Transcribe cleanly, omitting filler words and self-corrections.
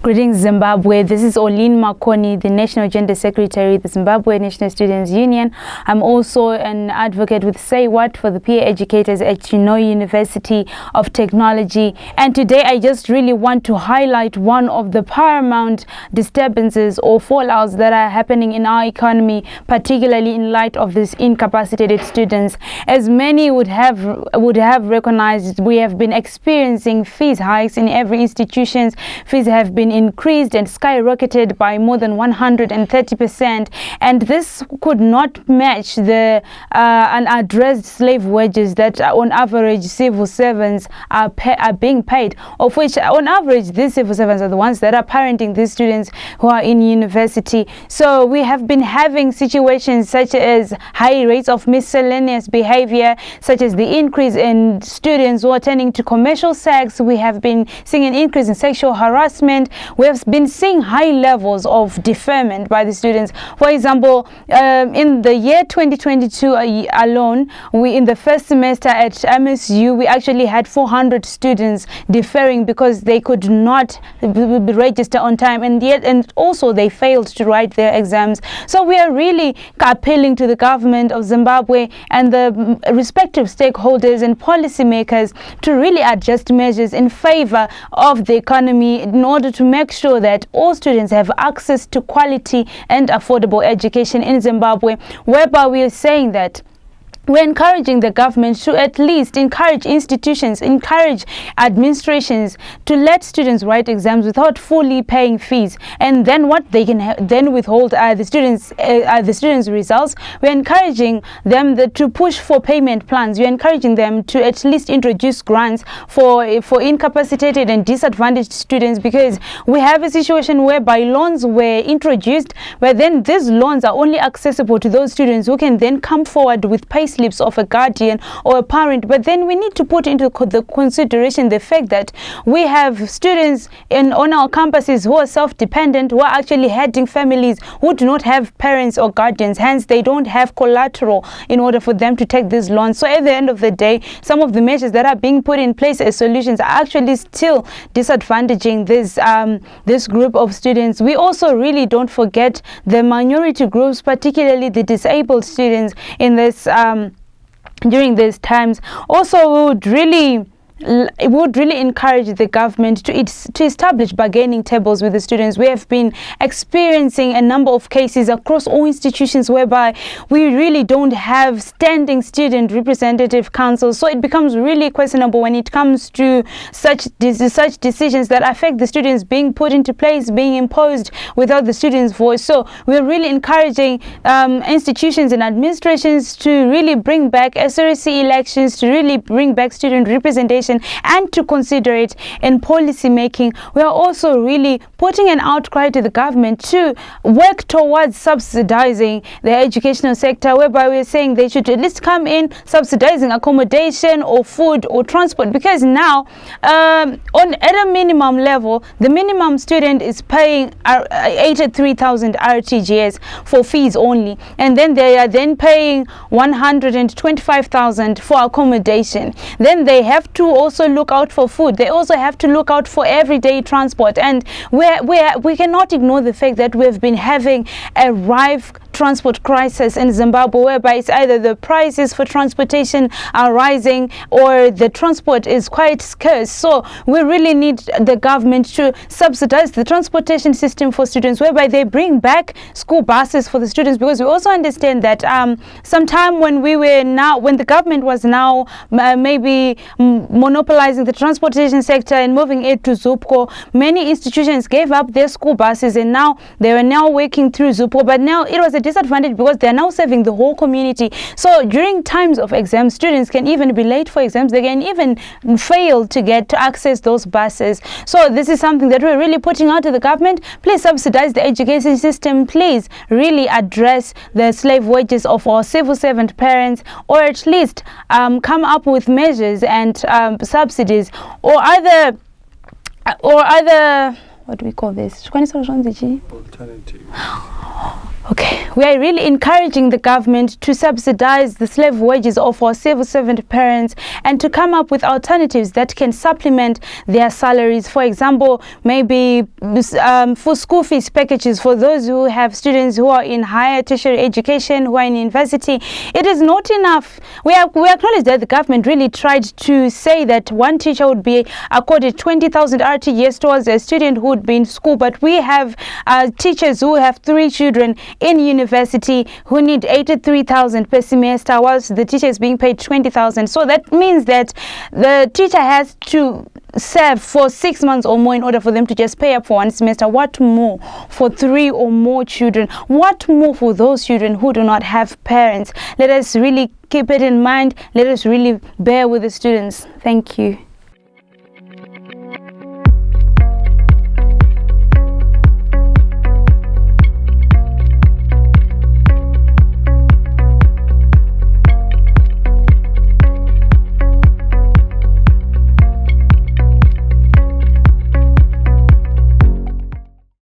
Greetings, Zimbabwe. This is Olene Makoni, the National Gender Secretary, the Zimbabwe National Students Union. I'm also an advocate with Say What for the peer educators at Chinhoyi University of Technology. And today I just really want to highlight one of the paramount disturbances or fallouts that are happening in our economy, particularly in light of these incapacitated students. As many would have recognized, we have been experiencing fees hikes in every institution. Fees have been increased and skyrocketed by more than 130%, and this could not match the unaddressed slave wages that on average civil servants are being paid, of which on average these civil servants are the ones that are parenting these students who are in university. So we have been having situations such as high rates of miscellaneous behavior, such as the increase in students who are turning to commercial sex. We have been seeing an increase in sexual harassment. We have been seeing high levels of deferment by the students. For example, in the year 2022 alone, in the first semester at MSU, we actually had 400 students deferring because they could not register on time, and also they failed to write their exams. So we are really appealing to the government of Zimbabwe and the respective stakeholders and policymakers to really adjust measures in favor of the economy in order to make sure that all students have access to quality and affordable education in Zimbabwe, whereby we are saying that we're encouraging the government to at least encourage institutions, encourage administrations to let students write exams without fully paying fees, and then what they can then withhold the students' results. We're encouraging them to push for payment plans. We're encouraging them to at least introduce grants for incapacitated and disadvantaged students, because we have a situation whereby loans were introduced, but then these loans are only accessible to those students who can then come forward with pay slips of a guardian or a parent. But then we need to put into the consideration the fact that we have students on our campuses who are self-dependent, who are actually heading families who do not have parents or guardians, hence they don't have collateral in order for them to take these loans. So at the end of the day, some of the measures that are being put in place as solutions are actually still disadvantaging this group of students. We also really don't forget the minority groups, particularly the disabled students in this during these times. Also, we would really encourage the government to establish bargaining tables with the students. We have been experiencing a number of cases across all institutions whereby we really don't have standing student representative councils. So it becomes really questionable when it comes to such decisions that affect the students being put into place, being imposed without the students' voice. So we're really encouraging institutions and administrations to really bring back SRC elections, to really bring back student representation, and to consider it in policy making. We are also really putting an outcry to the government to work towards subsidizing the educational sector, whereby we are saying they should at least come in subsidizing accommodation or food or transport, because now at a minimum level, the minimum student is paying 83,000 RTGS for fees only, and then they are then paying 125,000 for accommodation. Then they have to also look out for food. They also have to look out for everyday transport, and we cannot ignore the fact that we've been having a rife transport crisis in Zimbabwe, whereby it's either the prices for transportation are rising or the transport is quite scarce. So we really need the government to subsidize the transportation system for students, whereby they bring back school buses for the students, because we also understand that sometime when the government was now maybe monopolizing the transportation sector and moving it to ZUPCO, many institutions gave up their school buses, and now they were now working through ZUPCO, but now it was a disadvantage because they are now serving the whole community. So during times of exams, students can even be late for exams. They can even fail to access those buses. So this is something that we're really putting out to the government. Please subsidize the education system. Please really address the slave wages of our civil servant parents, or at least come up with measures and subsidies, or other what do we call this? Alternative. Okay, we are really encouraging the government to subsidize the slave wages of our civil servant parents and to come up with alternatives that can supplement their salaries. For example, maybe for school fees packages for those who have students who are in higher tertiary education, who are in university. It is not enough. We acknowledge that the government really tried to say that one teacher would be accorded 20,000 RTGS towards a student who would be in school, but we have teachers who have 3 children in university who need 83,000 per semester, whilst the teacher is being paid 20,000. So that means that the teacher has to serve for 6 months or more in order for them to just pay up for 1 semester. What more for 3 or more children? What more for those children who do not have parents? Let us really keep it in mind. Let us really bear with the students. Thank you.